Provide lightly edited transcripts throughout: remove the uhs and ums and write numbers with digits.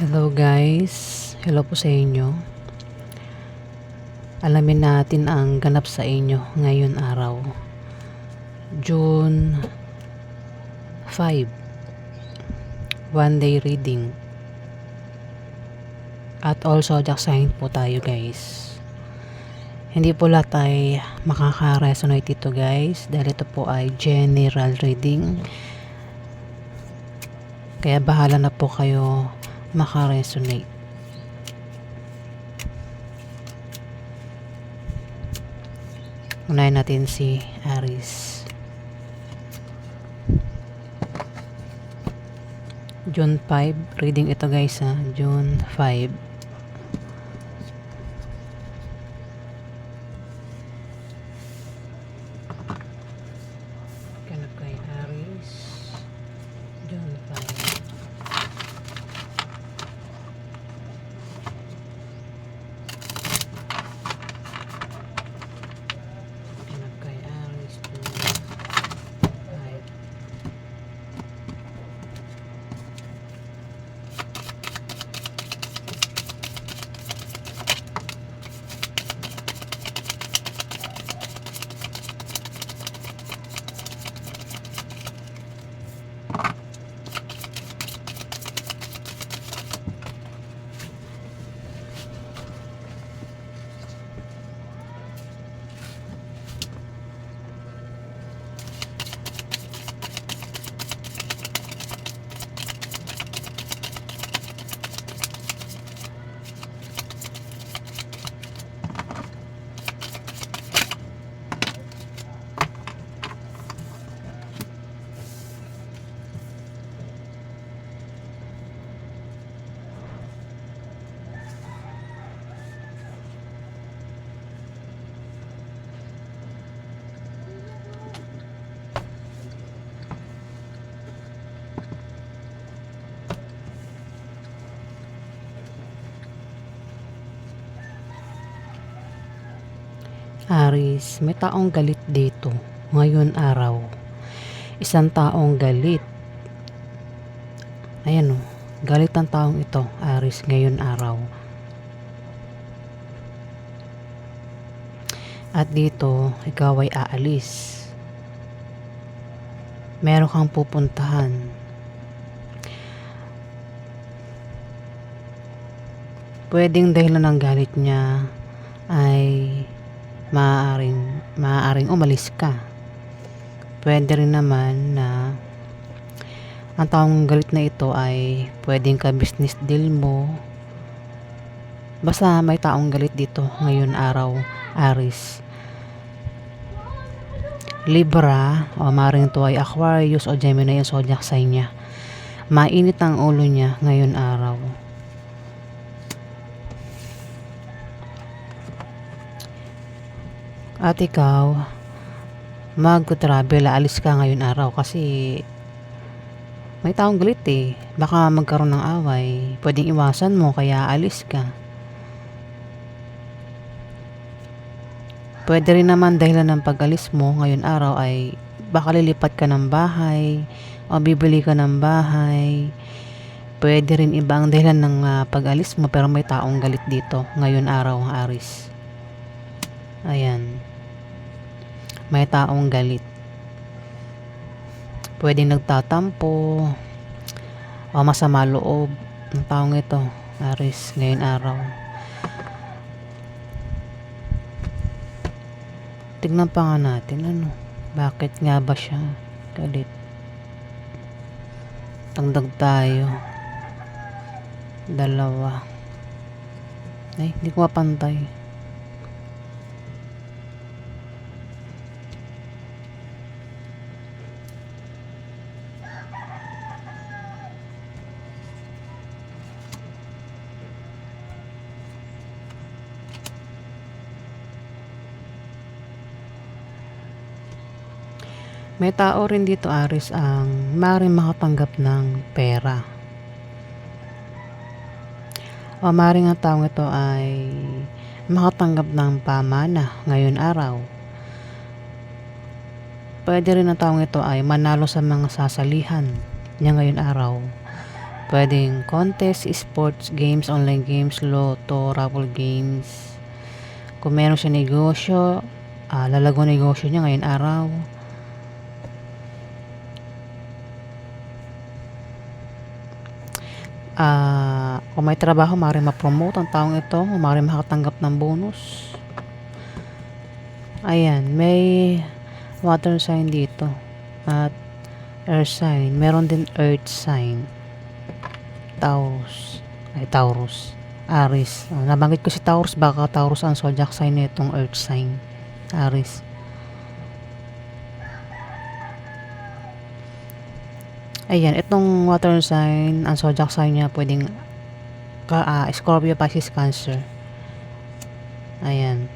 Hello guys, hello po sa inyo. Alamin natin ang ganap sa inyo ngayon araw, June 5, one day reading. At also zodiac sign po tayo guys. Hindi po lahat ay makaka-resonate ito guys, dahil ito po ay general reading. Kaya bahala na po kayo maka-resonate. Unahin natin si Aries. June 5, reading ito guys ha, June 5. Ganap kay Aries, June 5. Aries, may taong galit dito ngayon araw. Isang taong galit. Ayan o, galit ang taong ito, Aries, ngayon araw. At dito, ikaw ay aalis. Meron kang pupuntahan. Pwedeng dahilan ng galit niya ay maaaring umalis ka. Pwede rin naman na ang taong galit na ito ay pwedeng ka business deal mo. Basta may taong galit dito ngayon araw, Aries. Libra, o maaaring ito ay Aquarius o Gemini yung zodiac sign niya. Mainit ang ulo niya ngayon araw. At ikaw, mag-travel, aalis ka ngayon araw kasi may taong galit eh. Baka magkaroon ng away. Pwedeng iwasan mo kaya aalis ka. Pwede rin naman dahilan ng pag-alis mo ngayon araw ay baka lilipat ka ng bahay o bibili ka ng bahay. Pwede rin iba ang dahilan ng pag-alis mo pero may taong galit dito ngayon araw, Aries. Ayan. May taong galit. Pwedeng nagtatampo o masama loob ng taong ito, Aries, ngayon araw. Tignan pa nga natin bakit nga ba siya galit. Tangdag tayo. 2. Ay, hindi ko mapantay. May tao rin dito, Aries, ang maaaring makatanggap ng pera. O maaaring ang taong ito ay makatanggap ng pamana ngayon araw. Pwede rin ang taong ito ay manalo sa mga sasalihan niya ngayon araw. Pwedeng contest, sports, games, online games, lotto, raffle games. Kung meron siya negosyo, lalago negosyo niya ngayon araw. Kung may trabaho, maaaring ma-promote ang taong ito, maaaring makatanggap ng bonus. Ayan, may water sign dito at earth sign. Meron din earth sign. Taurus, Aries. Nabanggit ko si Taurus, baka Taurus ang zodiac sign nitong earth sign, Aries. Ayan, itong water sign, ang zodiac sign niya pwedeng Scorpio, Pisces, Cancer. Ayan.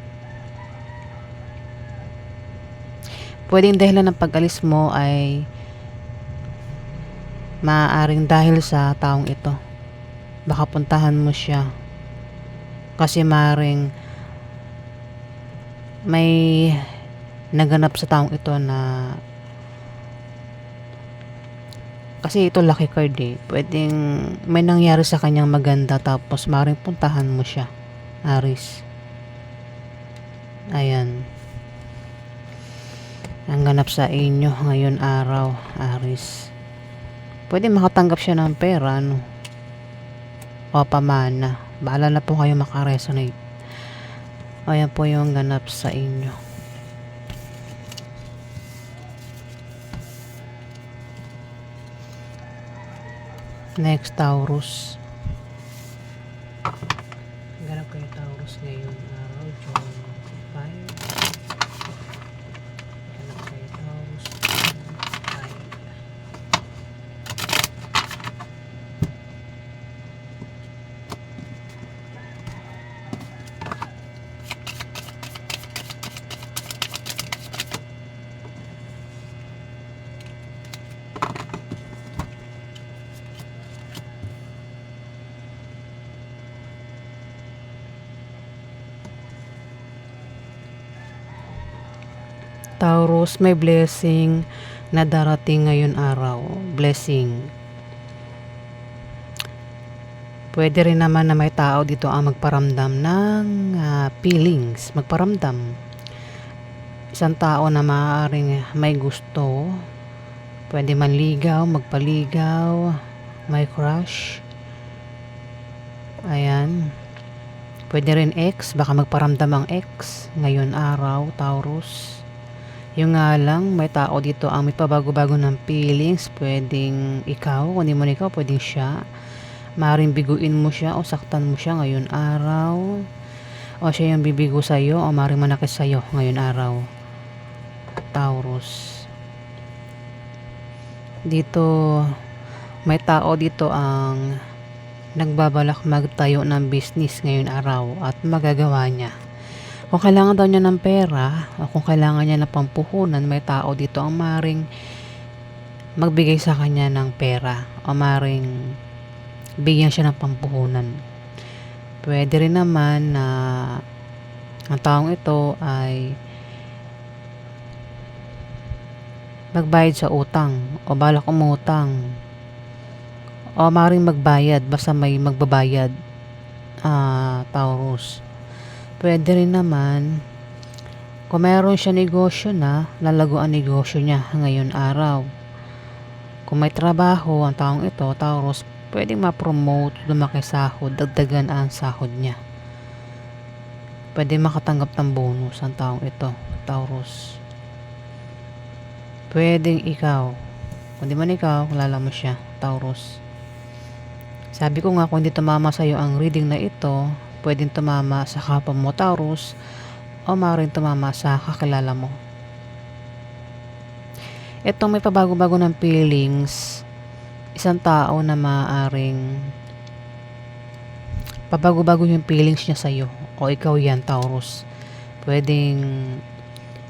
Pwedeng dahilan ng pag-alis mo ay maaaring dahil sa taong ito. Baka puntahan mo siya kasi maaaring may naganap sa taong ito na, kasi ito lucky card pwedeng may nangyari sa kanyang maganda tapos maaaring puntahan mo siya, Aries. Ayan, ang ganap sa inyo ngayon araw, Aries. Pwede makatanggap siya ng pera, o pamana. Bahala na po kayo makaresonate. Ayan po yung ganap sa inyo. Next, Taurus. Ganap kayo Taurus ngayon araw, June 5. Ganap kayo Taurus, June 5. Taurus, may blessing na darating ngayon araw. Blessing. Pwede rin naman na may tao dito ang magparamdam ng feelings. Magparamdam. Isang tao na maaaring may gusto. Pwede manligaw, magpaligaw, may crush. Ayan. Pwede rin ex. Baka magparamdam ang ex ngayon araw, Taurus. Yung nga lang, may tao dito ang may pabago-bago ng feelings. Pwedeng ikaw, kung di mo ikaw, pwedeng siya. Maaaring biguin mo siya o saktan mo siya ngayon araw. O siya yung bibigo sa'yo o maaaring manakit sa'yo ngayon araw, Taurus. Dito, may tao dito ang nagbabalak magtayo ng business ngayon araw at magagawa niya. Kung kailangan daw niya ng pera o kung kailangan niya ng pampuhunan, may tao dito ang maaaring magbigay sa kanya ng pera o maaaring bigyan siya ng pampuhunan. Pwede rin naman na ang taong ito ay magbayad sa utang o balak umutang o maaaring magbayad basta may magbabayad, Taurus. Pwede rin naman kung meron siya negosyo na, lalago ang negosyo niya ngayon araw. Kung may trabaho ang taong ito, Taurus, pwedeng ma-promote, lumaki sahod, dagdagan ang sahod niya. Pwede makatanggap ng bonus ang taong ito, Taurus. Pwedeng ikaw, kung di man ikaw, kilala mo siya, Taurus. Sabi ko nga, kung hindi tumama sa'yo ang reading na ito, pwedeng tumama sa kapwa mo, Taurus, o maaaring tumama sa kakilala mo. Itong may pabago-bago ng feelings, isang tao na maaaring pabago-bago yung feelings niya sa'yo o ikaw yan, Taurus. Pwedeng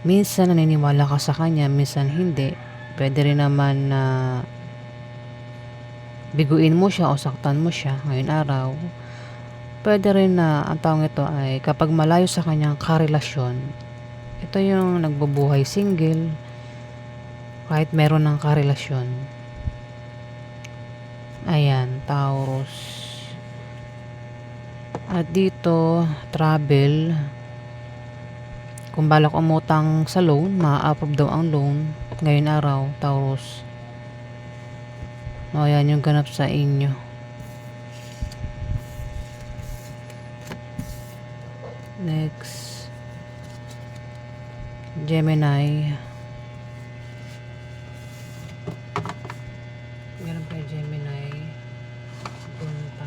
minsan naniniwala ka sa kanya, minsan hindi. Pwede rin naman na biguin mo siya o saktan mo siya ngayon araw. Pwede rin na ang taong ito ay kapag malayo sa kanyang karelasyon, ito yung nagbubuhay single kahit meron ng karelasyon. Ayan, Taurus. At dito, travel. Kung balak umutang sa loan, ma-approve daw ang loan. Ngayon araw, Taurus. O, ayan yung ganap sa inyo. Next, Gemini. Ganap kay Gemini. June 5.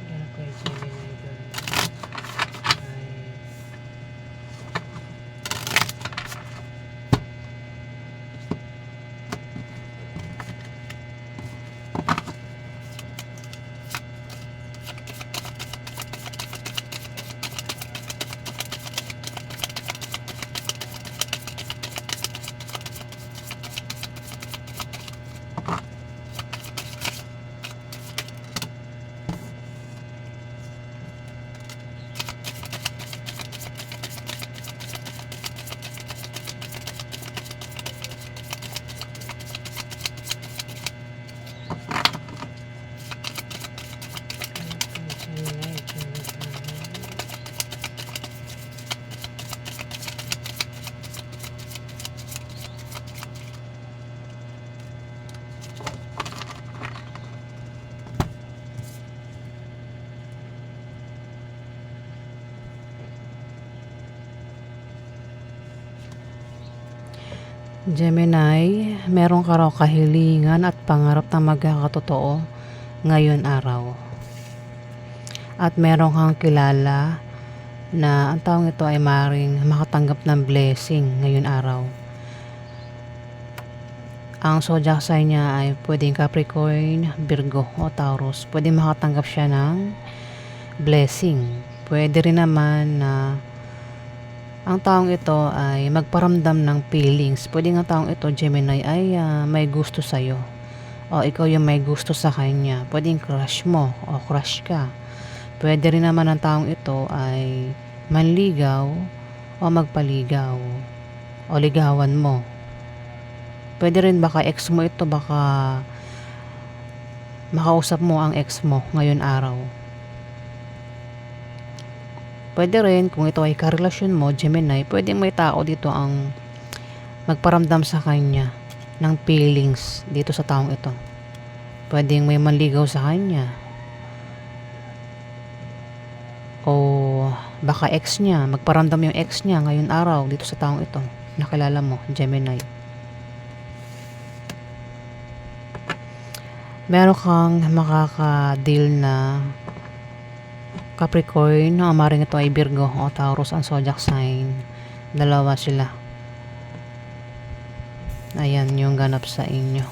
Ganap kay Gemini June 5. Gemini, meron ka raw kahilingan at pangarap na magkakatotoo ngayon araw. At meron kang kilala na ang taong ito ay maaaring makatanggap ng blessing ngayon araw. Ang zodiac sign niya ay pwedeng Capricorn, Virgo o Taurus. Pwedeng makatanggap siya ng blessing. Pwede rin naman na ang taong ito ay magparamdam ng feelings. Pwede nga taong ito, Gemini, ay may gusto sa'yo. O ikaw yung may gusto sa kanya. Pwedeng crush mo o crush ka. Pwede rin naman ang taong ito ay manligaw o magpaligaw. O ligawan mo. Pwede rin baka ex mo ito, baka makausap mo ang ex mo ngayon araw. Pwede rin, kung ito ay karelasyon mo, Gemini, pwede may tao dito ang magparamdam sa kanya ng feelings dito sa taong ito. Pwedeng may manligaw sa kanya. O baka ex niya, magparamdam yung ex niya ngayon araw dito sa taong ito. Nakilala mo, Gemini. Meron kang makaka-deal na Capricorn, no, maring ito ay Virgo o Taurus ang zodiac sign. Dalawa sila. Ayan yung ganap sa inyo.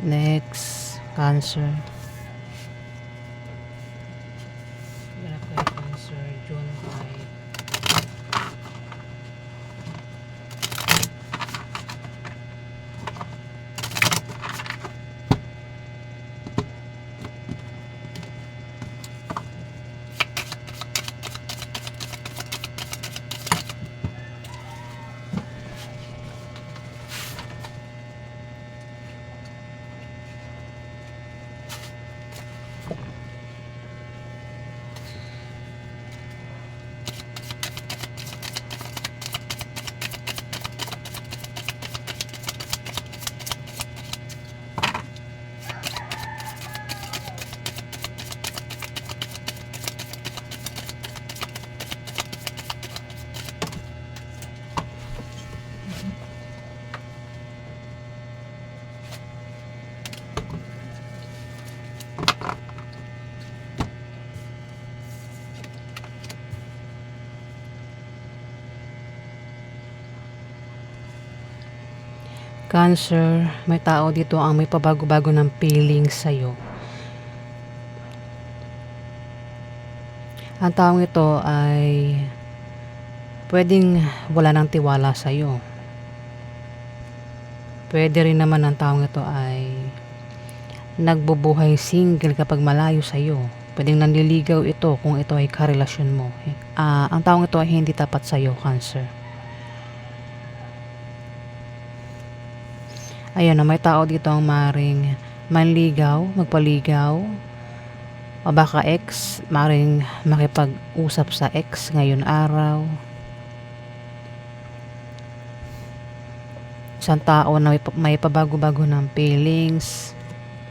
Next, Cancer. Ganap kay Cancer, June 5. Cancer, may tao dito ang may pabago-bago ng feelings sa'yo. Ang taong ito ay pwedeng wala ng tiwala sa'yo. Pwede rin naman ang taong ito ay nagbubuhay single kapag malayo sa'yo. Pwedeng nanliligaw ito kung ito ay karelasyon mo. Ang taong ito ay hindi tapat sa'yo, Cancer. Ayan na may tao dito ang maring manligaw, magpaligaw, o baka ex, maring makipag-usap sa ex ngayon araw. Isang tao na may pabago-bago ng feelings.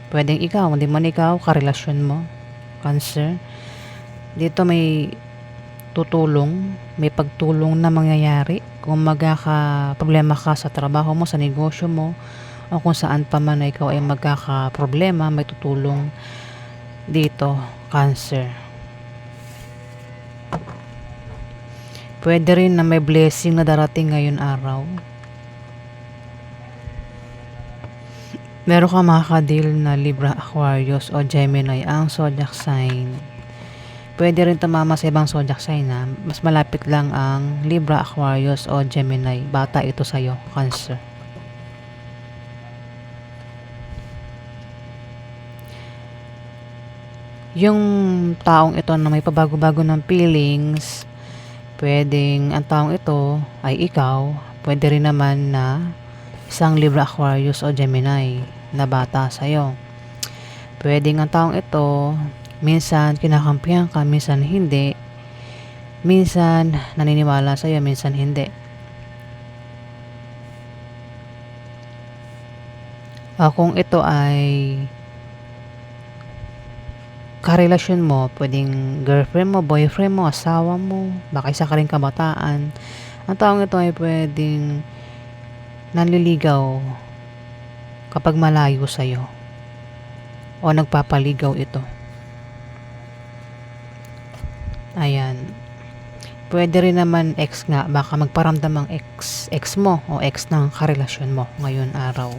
Pwedeng ikaw, hindi man ikaw, karelasyon mo, Cancer. Dito may tutulong, may pagtulong na mangyayari kung magkaka-problema ka sa trabaho mo, sa negosyo mo, o kung saan pa man na ikaw ay magkaka-problema, may tutulong dito, Cancer. Pwede rin na may blessing na darating ngayon araw. Meron ka makakadil na Libra, Aquarius o Gemini ang zodiac sign. Pwede rin tumama sa ibang zodiac sign na mas malapit lang ang Libra, Aquarius o Gemini. Bata ito sa'yo, Cancer. Yung taong ito na may pabago-bago ng feelings, pwedeng ang taong ito ay ikaw, pwede rin naman na isang Libra, Aquarius o Gemini na bata sa'yo. Pwedeng ang taong ito minsan kinakampihan ka, minsan hindi. Minsan naniniwala sa'yo, minsan hindi. Kung ito ay karelasyon mo, pwedeng girlfriend mo, boyfriend mo, asawa mo, baka isa ka rin kabataan. Ang taong ito ay pwedeng nanliligaw kapag malayo sa'yo o nagpapaligaw ito. Ayan. Pwede rin naman ex nga, baka magparamdam ang ex mo o ex ng karelasyon mo ngayon araw.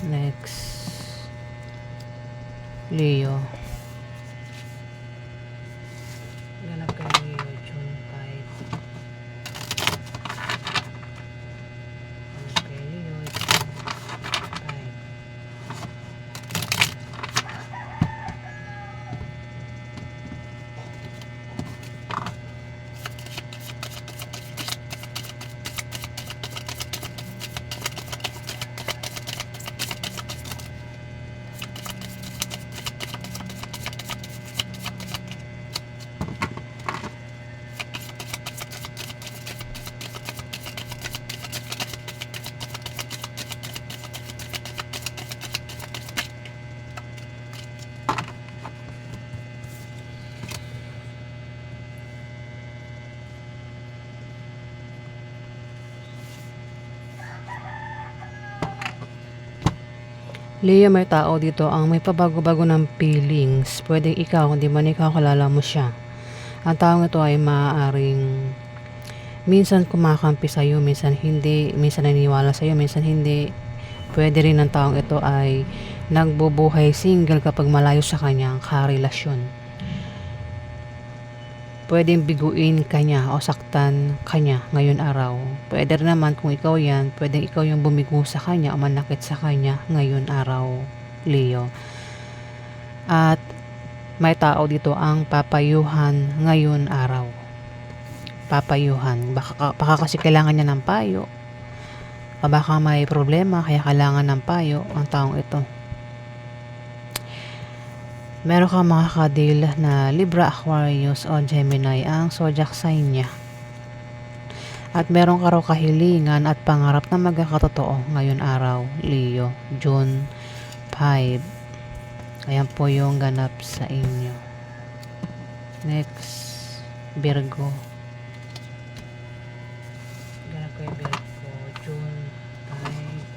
Next. Leo. Ganap kay Leo, June 5. Ganap kay Leo, June 5. Leo, may tao dito ang may pabago-bago ng feelings. Pwedeng ikaw, hindi man ikaw, kilala mo siya. Ang taong ito ay maaaring minsan kumakampi sa'yo, minsan hindi, minsan naniniwala sa'yo, minsan hindi. Pwede rin ang taong ito ay nagbubuhay single kapag malayo sa kanyang karelasyon. Pwedeng biguin kanya o saktan kanya ngayon araw. Pwede rin naman kung ikaw yan, pwedeng ikaw yung bumigo sa kanya o manakit sa kanya ngayon araw, Leo. At may tao dito ang papayuhan ngayon araw. Papayuhan. Baka kasi kailangan niya ng payo. O baka may problema kaya kailangan ng payo ang taong ito. Meron kang makakadil na Libra, Aquarius o Gemini ang zodiac sign niya. At meron ka raw kahilingan at pangarap na magkakatotoo ngayon araw, Leo, June 5. Ayan po yung ganap sa inyo. Next, Virgo. Ganap kayo Virgo, June 5.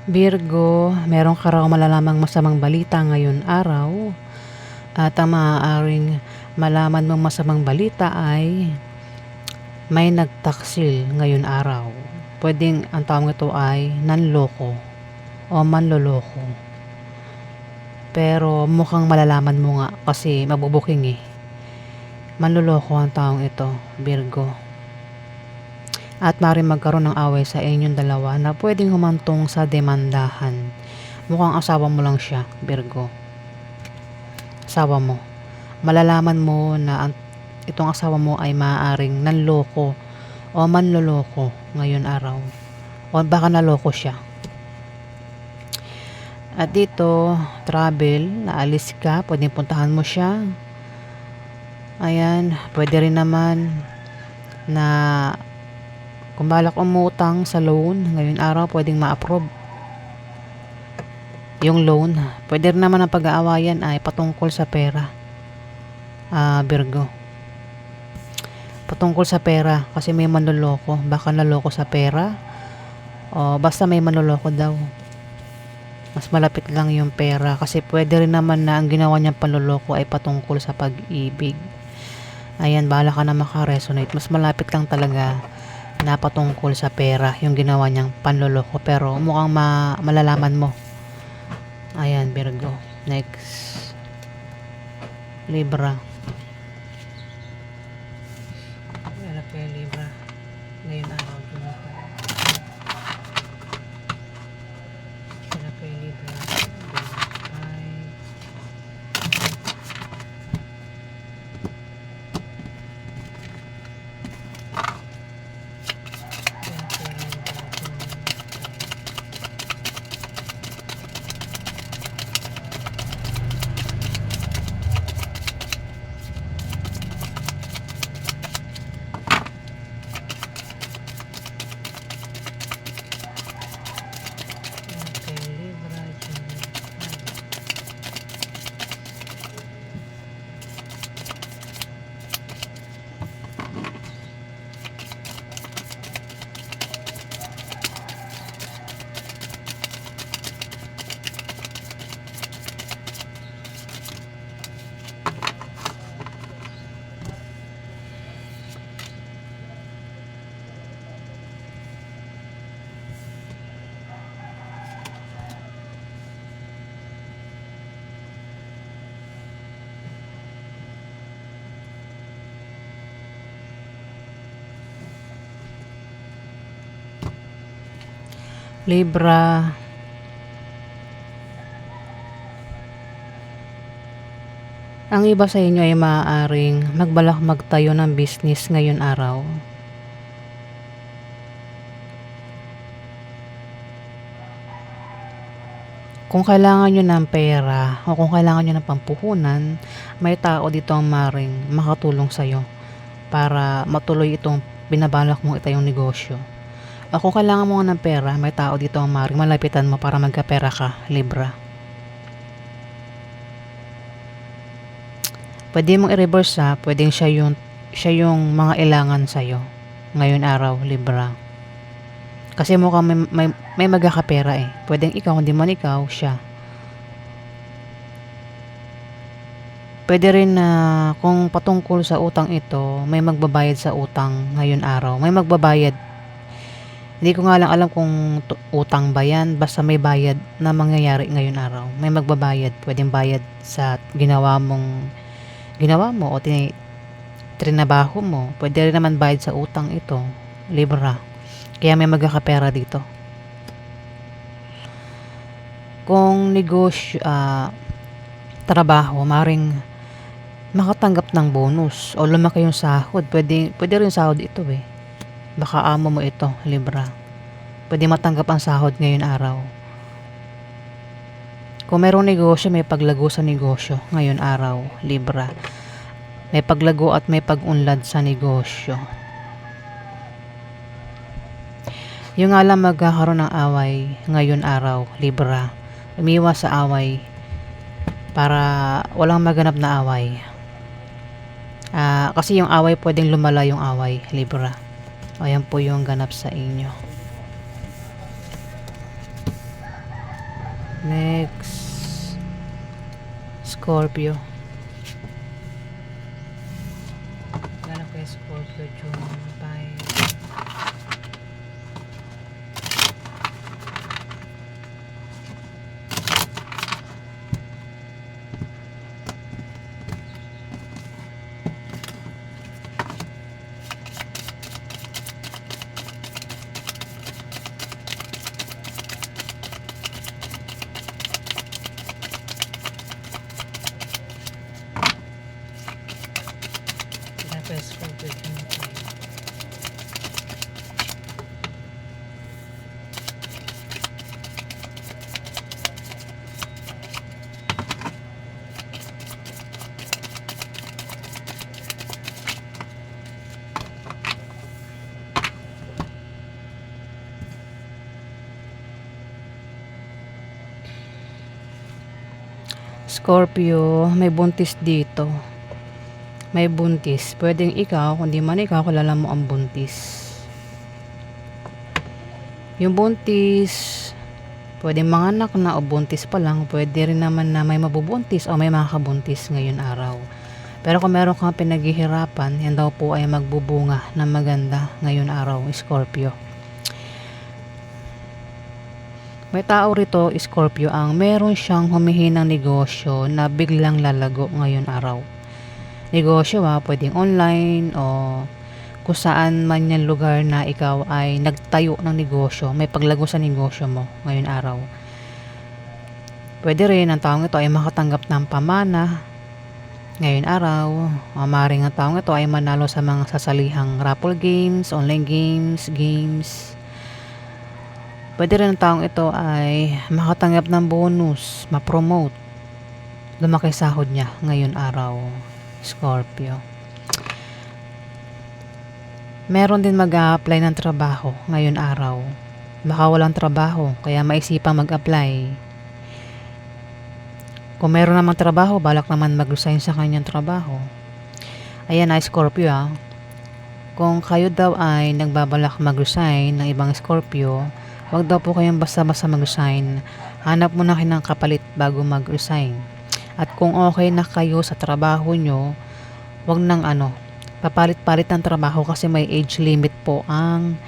Virgo, meron ka raw malalamang masamang balita ngayon araw. At ang maaaring malaman mong masamang balita ay may nagtaksil ngayon araw. Pwedeng ang tawag ito ay nanloko o manloloko. Pero mukhang malalaman mo nga kasi mabubuking eh. Manloloko ang taong ito, Virgo. At maaaring magkaroon ng away sa inyong dalawa na pwedeng humantong sa demandahan. Mukhang asawa mo lang siya, Virgo. Asawa mo. Malalaman mo na itong asawa mo ay maaaring nanloko o manloloko ngayon araw. O baka naloko siya. At dito, travel, naalis ka, pwedeng puntahan mo siya. Ayan, pwede rin naman na kung balak umutang sa loan, ngayon araw pwedeng ma-approve yung loan. Pwede rin naman ang pag-aawayan ay patungkol sa pera, Virgo. Patungkol sa pera kasi may manloloko. Baka naloko sa pera o basta may manloloko daw. Mas malapit lang yung pera kasi pwede rin naman na ang ginawa niyang panloloko ay patungkol sa pag-ibig. Ayan, bala ka na makaresonate. Mas malapit lang talaga na patungkol sa pera yung ginawa niyang panloloko, pero mukhang malalaman mo. Ayan, Virgo. Next, Libra. Wala pa yung Libra ngayon araw. Wala pa yung Libra. Libra, ang iba sa inyo ay maaaring magbalak magtayo ng business ngayon araw. Kung kailangan nyo ng pera o kung kailangan nyo ng pampuhunan, may tao dito ang maaaring makatulong sa'yo para matuloy itong binabalak mong itayong negosyo. O kung kailangan mo ng pera, may tao dito ang maaaring malapitan mo para magkapera ka, Libra. Pwede mong i-reverse pwedeng siya yung mga ilangan sa'yo ngayon araw, Libra. Kasi mukhang may magkakapera eh. Pwedeng ikaw, hindi man ikaw, siya. Pwede rin na kung patungkol sa utang ito, may magbabayad sa utang ngayon araw. May magbabayad. Hindi ko nga lang alam kung utang ba yan. Basta may bayad na mangyayari ngayon araw. May magbabayad. Pwedeng bayad sa ginawa mo o trinabaho mo. Pwede rin naman bayad sa utang ito, Libra. Kaya may magkakapera dito. Kung negosyo, trabaho, maring makatanggap ng bonus o lumaki yung sahod. Pwede rin sahod ito eh. Baka amo mo ito, Libra. Pwede matanggap ang sahod ngayon araw. Kung mayroong negosyo, may paglago sa negosyo ngayon araw, Libra. May paglago at may pag-unlad sa negosyo. Yung alam magkakaroon ng away ngayon araw, Libra. Umiwas sa away para walang maganap na away. Kasi yung away pwedeng lumala yung away, Libra. Ayan po yung ganap sa inyo. Next, Scorpio. Ganap kay Scorpio, June 5. Scorpio, June 5. Scorpio, may buntis dito. May buntis. Pwedeng ikaw, kundi man ikaw, kilala mo ang buntis. Yung buntis, pwedeng manganak na o buntis pa lang. Pwede rin naman na may mabubuntis o may makakabuntis ngayon araw. Pero kung meron kang pinaghihirapan, yan daw po ay magbubunga na maganda ngayon araw, Scorpio. May tao rito, Scorpio, ang meron siyang humihinang negosyo na biglang lalago ngayon araw. Negosyo pwedeng online o kung saan man yung lugar na ikaw ay nagtayo ng negosyo, may paglago sa negosyo mo ngayon araw. Pwede rin ang taong ito ay makatanggap ng pamana ngayon araw. Maaaring ang taong ito ay manalo sa mga sasalihang raffle games, online games. Pwede rin ang taong ito ay makatanggap ng bonus, ma-promote, lumaki sahod niya ngayon araw, Scorpio. Meron din mag-a-apply ng trabaho ngayon araw. Baka walang trabaho, kaya maisipang mag-apply. Kung meron namang trabaho, balak naman mag-resign sa kanyang trabaho. Ayan na, Scorpio. Kung kayo daw ay nagbabalak mag-resign ng ibang Scorpio, wag daw po kayong basta-basta mag-resign. Hanap muna kayo ng kapalit bago mag-resign. At kung okay na kayo sa trabaho nyo, wag nang papalit-palit ng trabaho kasi may age limit po ang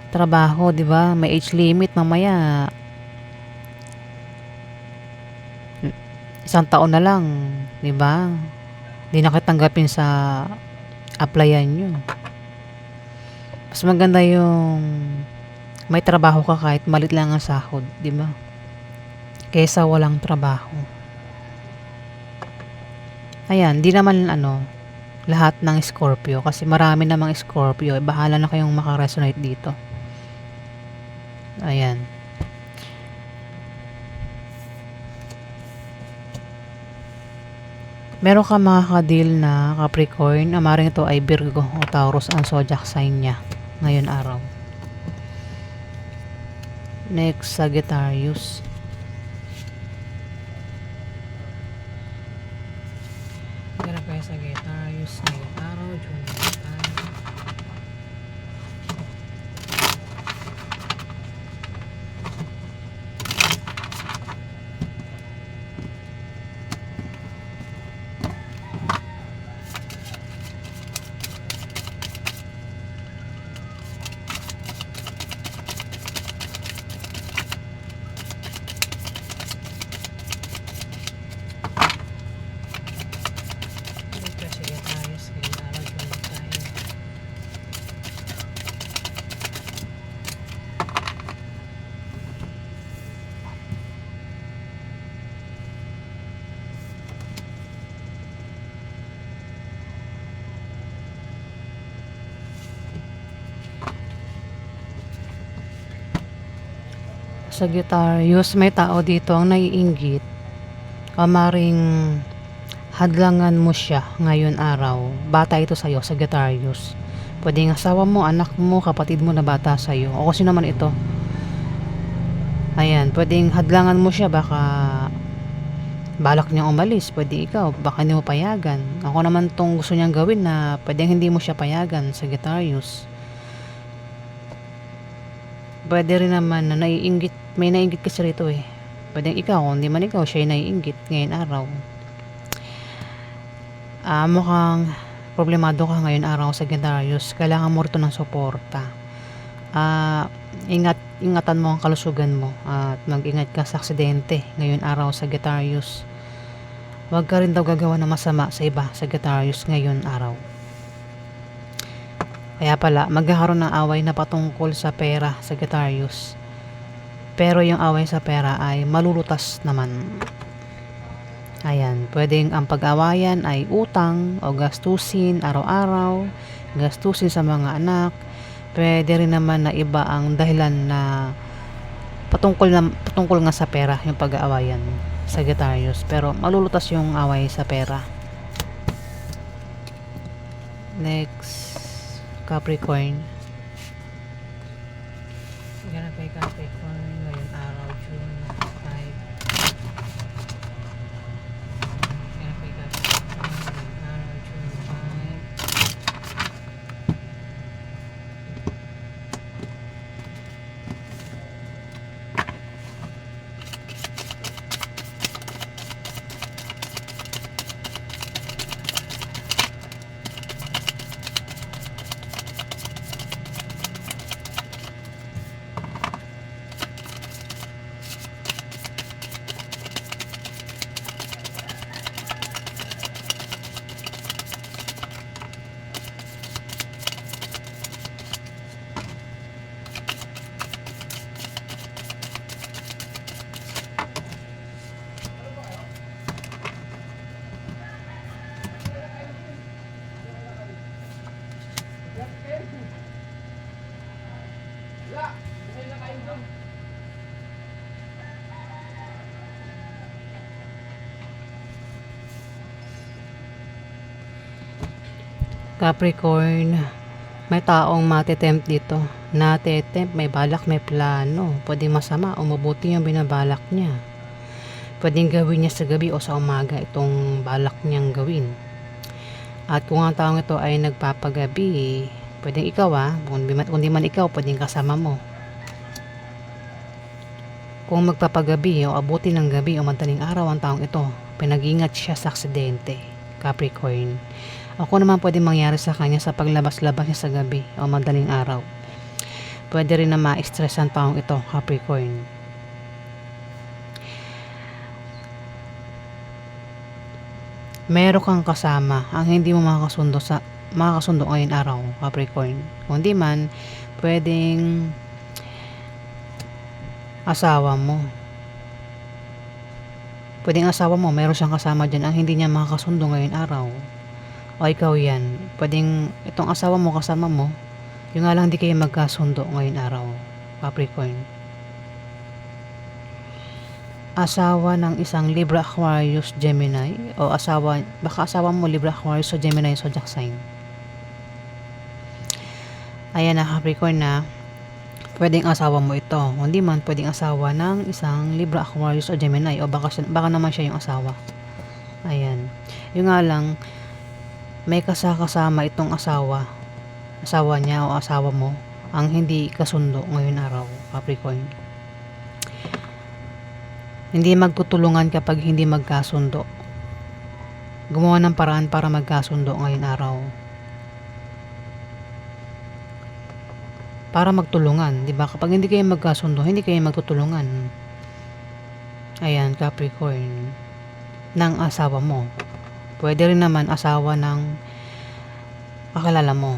trabaho, di ba? May age limit, mamaya 1 taon na lang, di ba? Hindi na katanggapin sa applyan nyo. Mas maganda yung may trabaho ka kahit malit lang ang sahod, di ba? Kaysa walang trabaho. Ayan, di naman lahat ng Scorpio kasi marami namang Scorpio. Bahala na kayong makaresonate dito. Ayan. Meron ka makaka-deal na Capricorn. Amaring ito ay Virgo o Taurus ang zodiac sign niya ngayon araw. Next, Sagittarius. Kaya kayo Sagittarius ngayon araw, June 5. Sagittarius, may tao dito ang naiinggit. Maring hadlangan mo siya ngayon araw. Bata ito sa'yo, Sagittarius. Pwedeng asawa mo, anak mo, kapatid mo na bata sa'yo. O kasi naman ito. Ayan, pwedeng hadlangan mo siya, baka balak niyang umalis. Pwede ikaw, baka hindi mo payagan. Ako naman tong gusto niyang gawin na pwedeng hindi mo siya payagan, Sagittarius. Pwede rin naman na may naiinggit kasi rito Pwedeng ikaw, kung hindi man ikaw, siya naiinggit ngayon araw. Mukhang problemado ka ngayon araw, Sagittarius. Kailangan mo rito ng suporta. Ingatan mo ang kalusugan mo at mag-ingat ka sa aksidente ngayon araw, Sagittarius. Huwag ka rin daw gagawa ng masama sa iba, Sagittarius, ngayon araw. Kaya pala, magkakaroon ng away na patungkol sa pera, Sagittarius. Pero yung away sa pera ay malulutas naman. Ayan, pwedeng ang pag-awayan ay utang o gastusin araw-araw, gastusin sa mga anak. Pwede rin naman na iba ang dahilan na patungkol nga sa pera yung pag-aawayan, Sagittarius. Pero malulutas yung away sa pera. Next, Capricorn. Ganap kay Capricorn ngayon araw, June 5. Ganap kay Capricorn ngayon araw, June 5. Capricorn, may taong matitempt dito. Natitempt, may balak, may plano. Pwedeng masama o mabuti yung binabalak niya. Pwedeng gawin niya sa gabi o sa umaga itong balak niyang gawin. At kung ang taong ito ay nagpapagabi, pwedeng ikaw kung di man ikaw, pwedeng kasama mo. Kung magpapagabi o abuti ng gabi o madaling araw ang taong ito, pinag-ingat siya sa aksidente, Capricorn. Ako naman pwede mangyari sa kanya sa paglabas-labas niya sa gabi o madaling araw. Pwede rin na ma-stress ang taong ito, Capricorn. Meron kang kasama ang hindi mo makakasundo ngayon araw, Capricorn. Kung di man, pwedeng asawa mo. Pwedeng asawa mo, meron siyang kasama dyan ang hindi niya makakasundo ngayon araw. O ikaw yan, pwedeng itong asawa mo kasama mo, yung nga lang hindi kayo magkasundo ngayon araw, Capricorn. Asawa ng isang Libra, Aquarius, Gemini, o baka asawa mo Libra, Aquarius, o Gemini, zodiac sign. Ayan na, Capricorn, na pwedeng asawa mo ito. Hindi man, pwedeng asawa ng isang Libra, Aquarius, o Gemini, o baka naman siya yung asawa. Ayan. Yung nga lang, may kasama itong asawa niya o asawa mo ang hindi kasundo ngayon araw, Capricorn. Hindi magtutulungan kapag hindi magkasundo. Gumawa ng paraan para magkasundo ngayon araw. Para magtulungan, di ba? Kapag hindi kayo magkasundo, hindi kayo magtutulungan. Ayan, Capricorn. Ng asawa mo. Pwede rin naman asawa ng kakilala mo.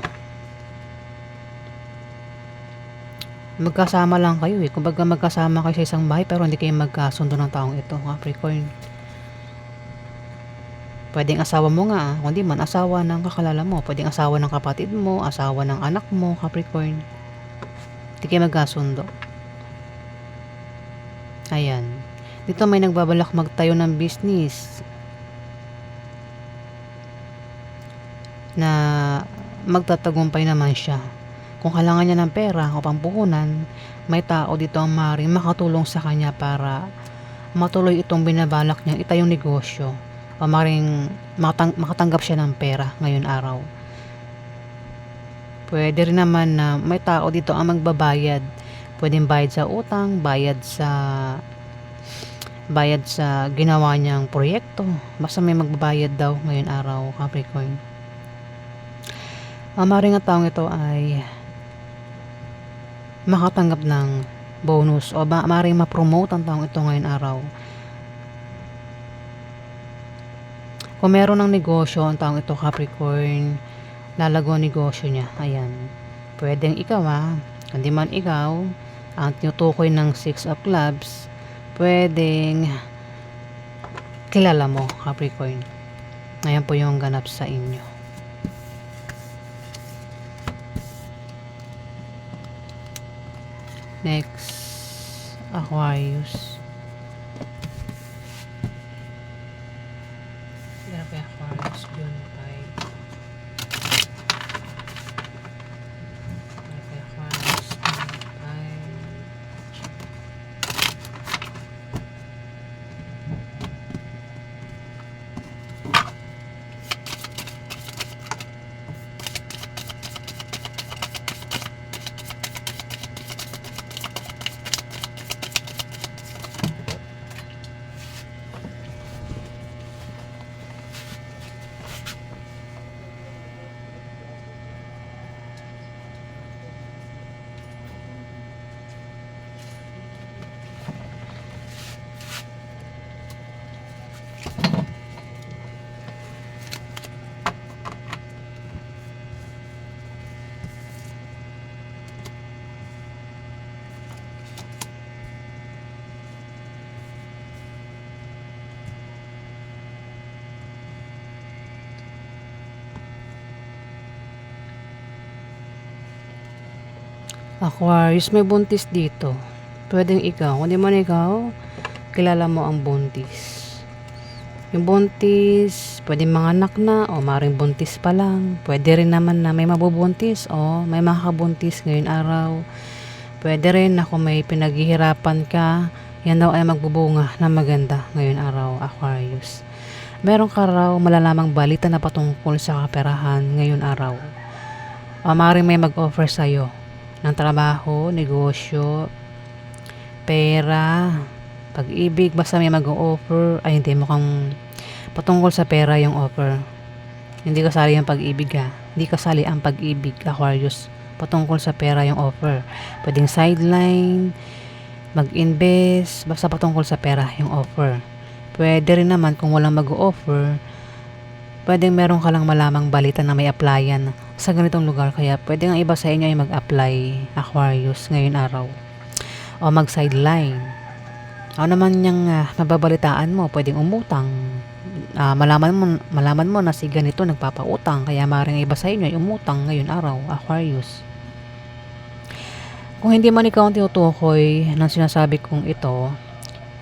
Magkasama lang kayo Kumbaga magkasama kayo sa isang bahay pero hindi kayo magkasundo ng taong ito, Capricorn. Pwedeng asawa mo nga, kundi man asawa ng kakilala mo. Pwedeng asawa ng kapatid mo, asawa ng anak mo, Capricorn. Hindi kayo magkasundo. Ayan. Dito may nagbabalak magtayo ng business na magtatagumpay naman siya. Kung kailangan niya ng pera o pampuhunan, may tao dito ang maaaring makatulong sa kanya para matuloy itong binabalak niyang itayong negosyo o maaaring makatanggap siya ng pera ngayon araw. Pwede rin naman na may tao dito ang magbabayad. Pwedeng bayad sa utang, bayad sa bayad sa ginawa niyang proyekto. Basta may magbabayad daw ngayon araw, Capricorn. Maaaring ang taong ito ay makatanggap ng bonus o maaaring ma-promote ang taong ito ngayon araw. Kung meron ng negosyo ang taong ito, Capricorn, lalago ang negosyo niya. Ayan. Pwedeng ikaw hindi man ikaw ang tinutukoy ng 6 of clubs, pwedeng kilala mo, Capricorn. Ayan po yung ganap sa inyo. Next, Aquarius. Grabe, Aquarius. Yun, okay. Grabe, Aquarius. Okay. Aquarius, may buntis dito. Pwedeng ikaw. Kung di man ikaw, kilala mo ang buntis. Yung buntis, pwedeng mga anak na o maring buntis pa lang. Pwede rin naman na may mabubuntis o may makakabuntis ngayon araw. Pwede rin na kung may pinaghihirapan ka, yan daw ay magbubunga na maganda ngayon araw, Aquarius. Meron ka raw malalamang balita na patungkol sa kaperahan ngayon araw. O maring may mag-offer sa'yo ng trabaho, negosyo, pera, pag-ibig, basta may mag-offer. Ay, hindi, mukhang patungkol sa pera yung offer. Hindi kasali yung pag-ibig Hindi kasali ang pag-ibig, Aquarius. Patungkol sa pera yung offer. Pwedeng sideline, mag-invest, basta patungkol sa pera yung offer. Pwede rin naman kung walang mag-offer, pwedeng meron ka lang malamang balita na may applyan sa ganitong lugar. Kaya pwede ang iba sa inyo ay mag-apply, Aquarius, ngayon araw. O mag-sideline. Ano naman yung mababalitaan mo, pwedeng umutang. Malaman mo na si ganito nagpapautang, kaya maaaring iba sa inyo ay umutang ngayon araw, Aquarius. Kung hindi man ikaw ang tinutukoy ng sinasabi kong ito,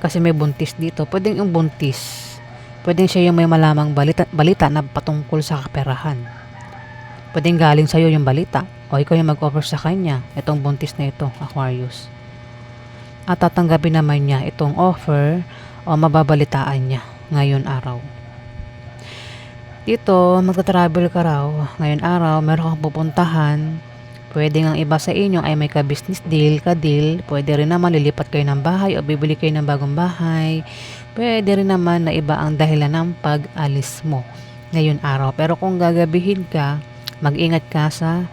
kasi may buntis dito, pwedeng yung buntis, pwedeng siya yung may malamang balita na patungkol sa kaperahan. Pwedeng galing sa'yo yung balita o ikaw yung mag-offer sa kanya itong buntis na ito, Aquarius. At tatanggapin naman niya itong offer o mababalitaan niya ngayon araw. Dito, magta-travel ka raw ngayon araw, meron kang pupuntahan. Pwede ang iba sa inyo ay may ka-business deal, pwede rin naman lilipat kayo ng bahay o bibili kayo ng bagong bahay. Pwede rin naman na iba ang dahilan ng pag-alis mo ngayon araw. Pero kung gagabihin ka, mag-ingat ka sa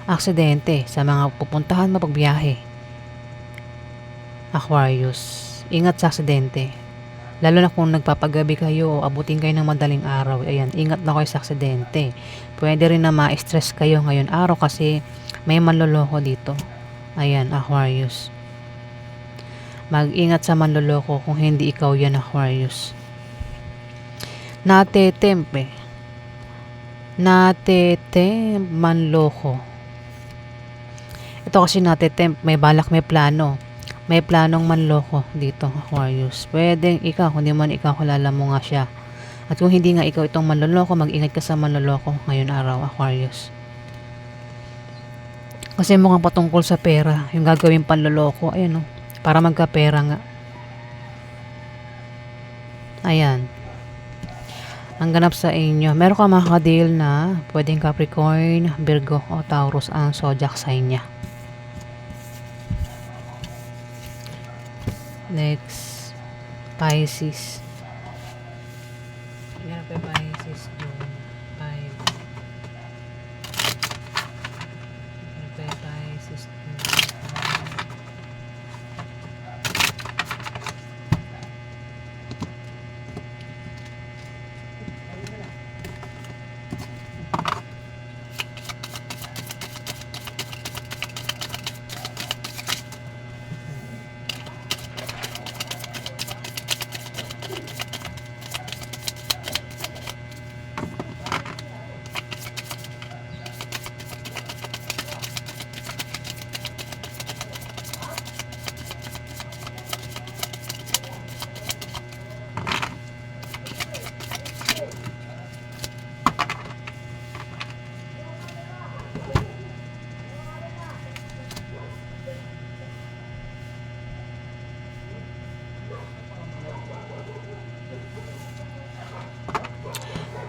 aksidente, sa mga pupuntahan mo pagbiyahe, Aquarius. Ingat sa aksidente. Lalo na kung nagpapagabi kayo o abutin kayo ng madaling araw. Ayan, ingat na kayo sa aksidente. Pwede rin na ma-stress kayo ngayon araw kasi may manloloko dito. Ayan, Aquarius. Mag-ingat sa manloloko kung hindi ikaw yan, Aquarius. Manloko. Ito kasi may balak, may plano. May planong manloko dito, Aquarius. Pwedeng ikaw, kung di man ikaw, kilala mo nga siya. At kung hindi nga ikaw itong manloloko, mag-ingat ka sa manloloko ngayon araw, Aquarius. Kasi mukhang patungkol sa pera, yung gagawin panloloko, ayan para magkapera nga. Ayan. Ang ganap sa inyo, meron ka makaka-deal na pwedeng Capricorn, Virgo o Taurus ang zodiac sign niya. Next, Pisces. Yan po Pisces June 5. Yan po Pisces June 5.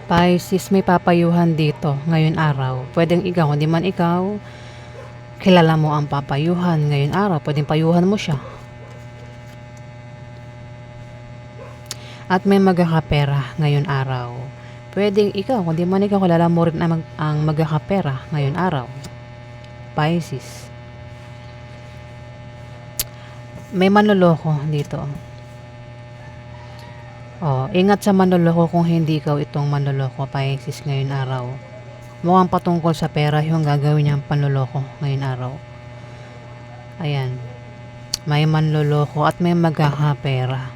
Pisces, may papayuhan dito ngayon araw. Pwedeng ikaw, hindi man ikaw, kilala mo ang papayuhan ngayon araw. Pwedeng payuhan mo siya. At may magkakapera ngayon araw. Pwedeng ikaw, kundi man ikaw, kilala mo rin ang magkakapera ngayon araw. Pisces. May manloloko dito. Ingat sa manloloko kung hindi ikaw itong manloloko, Pisces, ngayon araw. Mukhang patungkol sa pera yung gagawin niyang panloloko ngayon araw. Ayan. May manloloko at may magkakapera.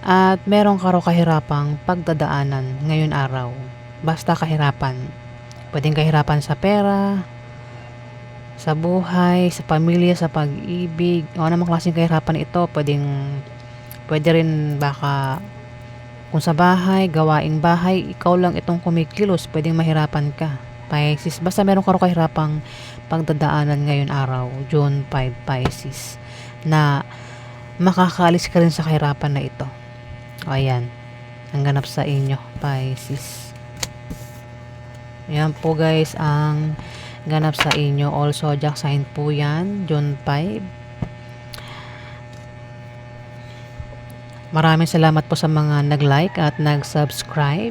At meron ka raw kahirapang pagdadaanan ngayon araw. Basta kahirapan. Pwedeng kahirapan sa pera, sa buhay, sa pamilya, sa pag-ibig. O anong klaseng kahirapan ito? Pwede rin baka kung sa bahay, gawaing bahay, ikaw lang itong kumikilos, pwedeng mahirapan ka. Pisces, basta meron ka raw kahirapang pagdadaanan ngayon araw, June 5, Pisces, na makakaalis ka rin sa kahirapan na ito. O ayan, ang ganap sa inyo, Pisces. Ayan po guys, ang ganap sa inyo. All zodiac sign po yan, June 5. Maraming salamat po sa mga nag-like at nag-subscribe,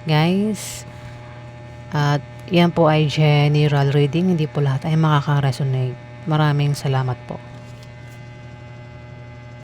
guys. At yan po ay general reading, hindi po lahat ay makaka-resonate. Maraming salamat po.